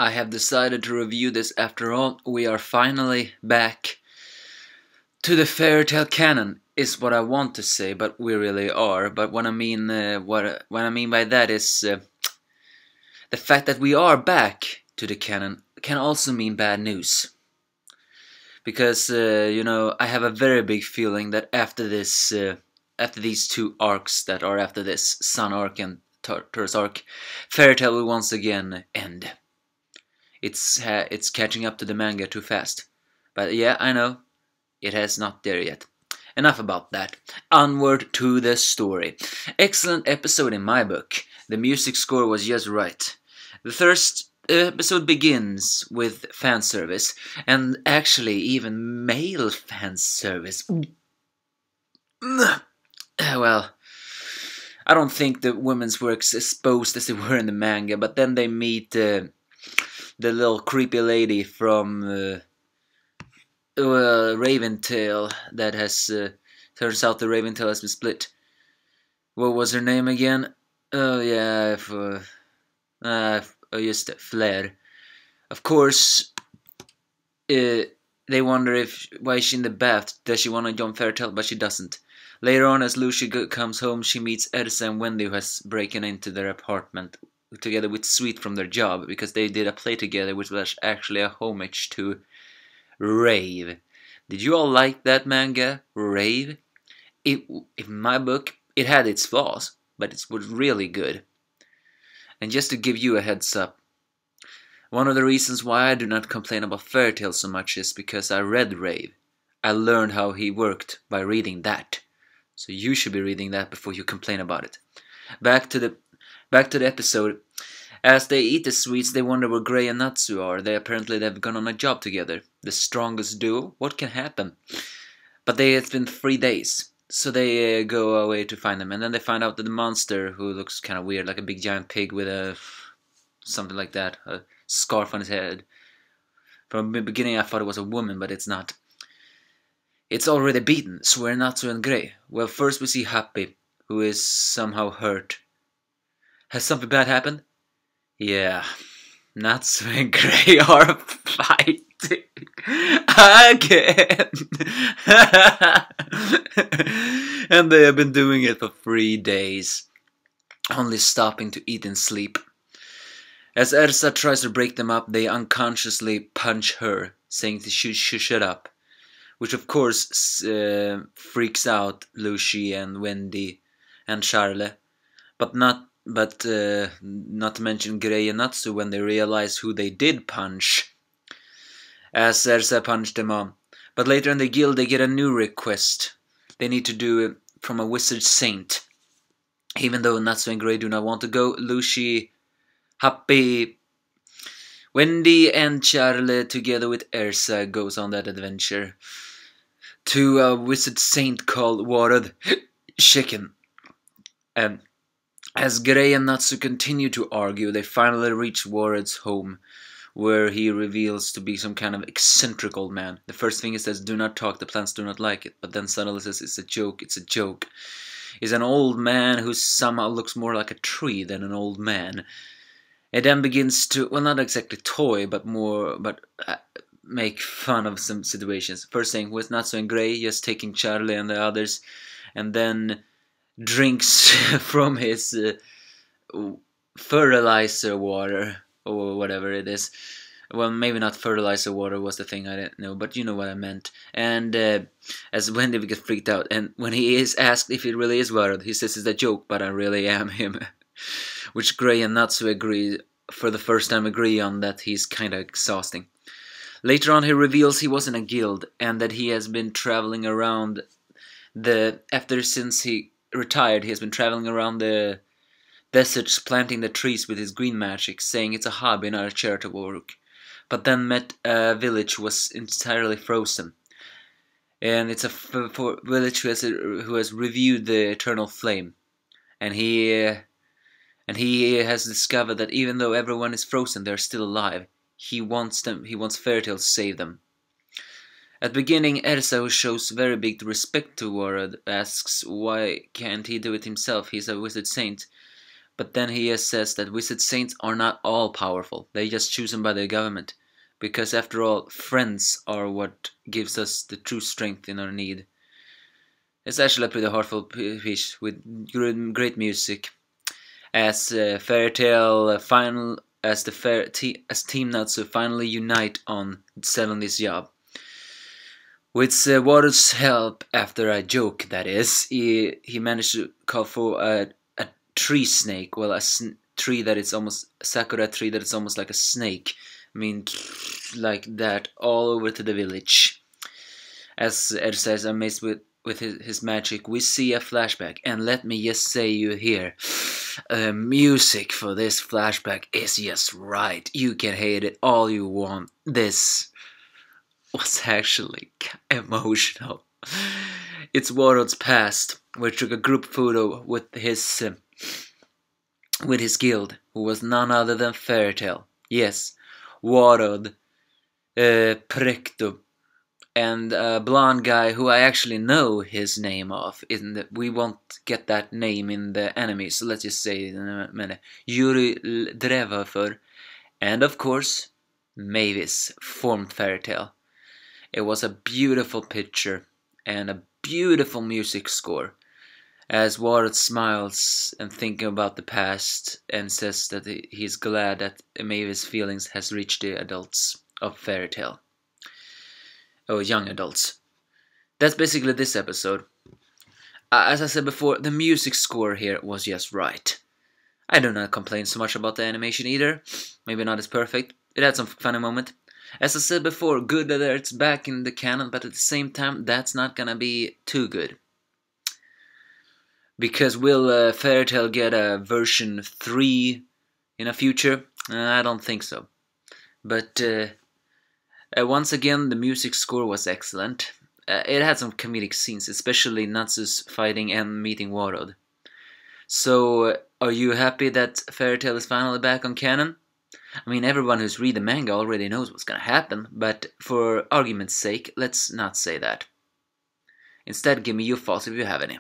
I have decided to review this after all. We are finally back to the fairy tale canon, is what I want to say, but we really are. But what I mean, what I mean by that is the fact that we are back to the canon can also mean bad news. Because I have a very big feeling that after this, after these two arcs that are after this, Sun arc and Taurus arc, fairy tale will once again end. It's catching up to the manga too fast. But yeah, I know, it has not there yet. Enough about that. Onward to the story. Excellent episode in my book. The music score was just right. The first episode begins with fan service, and actually even male fan service. Well, I don't think the women's were exposed as they were in the manga, but then they meet the little creepy lady from Raventail that has turns out the Raventail has been split. What was her name again? Oh yeah, just Flare. Of course, they wonder why is she in the bath. Does she want to join fairy tale? But she doesn't. Later on, as Lucy comes home, she meets Elsa and Wendy, who has broken into their apartment together with Sweet from their job, because they did a play together, which was actually a homage to Rave. Did you all like that manga, Rave? In my book, it had its flaws, but it was really good. And just to give you a heads up, one of the reasons why I do not complain about fairy tales so much is because I read Rave. I learned how he worked by reading that. So you should be reading that before you complain about it. Back to the episode. As they eat the sweets, they wonder where Gray and Natsu are. They've gone on a job together. The strongest duo? What can happen? But it's been 3 days. So they go away to find them. And then they find out that the monster, who looks kind of weird, like a big giant pig with something like that, a scarf on his head. From the beginning I thought it was a woman, but it's not. It's already beaten, so we're Natsu and Gray. Well, first we see Happy, who is somehow hurt. Has something bad happened? Yeah, Natsu and Gray are fighting again. And they have been doing it for 3 days, only stopping to eat and sleep. As Elsa tries to break them up, they unconsciously punch her, saying that she should shut up. Which of course freaks out Lucy and Wendy and Charlotte, but not to mention Gray and Natsu when they realize who they did punch, as Elsa punched them on. But later in the guild they get a new request. They need to do it from a wizard saint. Even though Natsu and Gray do not want to go, Lucy, Happy, Wendy and Charlotte together with Elsa goes on that adventure to a wizard saint called Warad Chicken. As Gray and Natsu continue to argue, they finally reach Warad's home, where he reveals to be some kind of eccentric old man. The first thing he says, "Do not talk, the plants do not like it," but then suddenly says, "It's a joke, it's a joke." He's an old man who somehow looks more like a tree than an old man. It then begins to, well, not exactly toy, but make fun of some situations. First thing was Natsu and Gray just taking Charlie and the others, and then drinks from his fertilizer water, or whatever it is. Well, maybe not fertilizer water was the thing, I didn't know, but you know what I meant. And as Wendy gets freaked out, and when he is asked if it really is water, he says it's a joke, but I really am him. Which Gray and Natsu for the first time agree on that he's kinda exhausting. Later on he reveals he was in a guild, and that he has been traveling around since he retired, he has been traveling around the deserts planting the trees with his green magic, saying it's a hobby, not a charitable work. But then met a village who was entirely frozen. And it's a village who has reviewed the eternal flame. And he has discovered that even though everyone is frozen, they're still alive. He wants Fairy Tail to save them. At the beginning, Elsa, who shows very big respect to Warad, asks why can't he do it himself, he's a wizard saint. But then he says that wizard saints are not all powerful. They're just chosen by the government. Because after all, friends are what gives us the true strength in our need. It's actually a pretty heartful piece with great music. As Fairy Tail final, as Team Natsu finally unite on selling this job. With Water's help, after a joke that is, he managed to call for a tree snake. Well, a tree that is almost sakura tree that is almost like a snake. I mean, like that all over to the village. As Ed says, amazed with his magic, we see a flashback, and let me just say you here, the music for this flashback is just right. You can hate it all you want. This was actually emotional. It's Warlord's past, where he took a group photo with his guild, who was none other than Fairy Tail. Yes, Warlord, Precto, and a blonde guy who I actually know his name of. We won't get that name in the anime, so let's just say it in a minute. Yuri Drevafer, and of course, Mavis formed Fairy Tail. It was a beautiful picture and a beautiful music score. As Warren smiles and thinking about the past and says that he's glad that Mavis' feelings has reached the adults of Fairy Tail. Oh, young adults. That's basically this episode. As I said before, the music score here was just right. I do not complain so much about the animation either. Maybe not as perfect. It had some funny moment. As I said before, good that it's back in the canon, but at the same time, that's not gonna be too good. Because will Fairy Tail get a version 3 in the future? I don't think so. But once again, the music score was excellent. It had some comedic scenes, especially Natsu's fighting and meeting Warlord. So, are you happy that Fairy Tail is finally back on canon? I mean, everyone who's read the manga already knows what's gonna happen, but for argument's sake, let's not say that. Instead, give me your thoughts if you have any.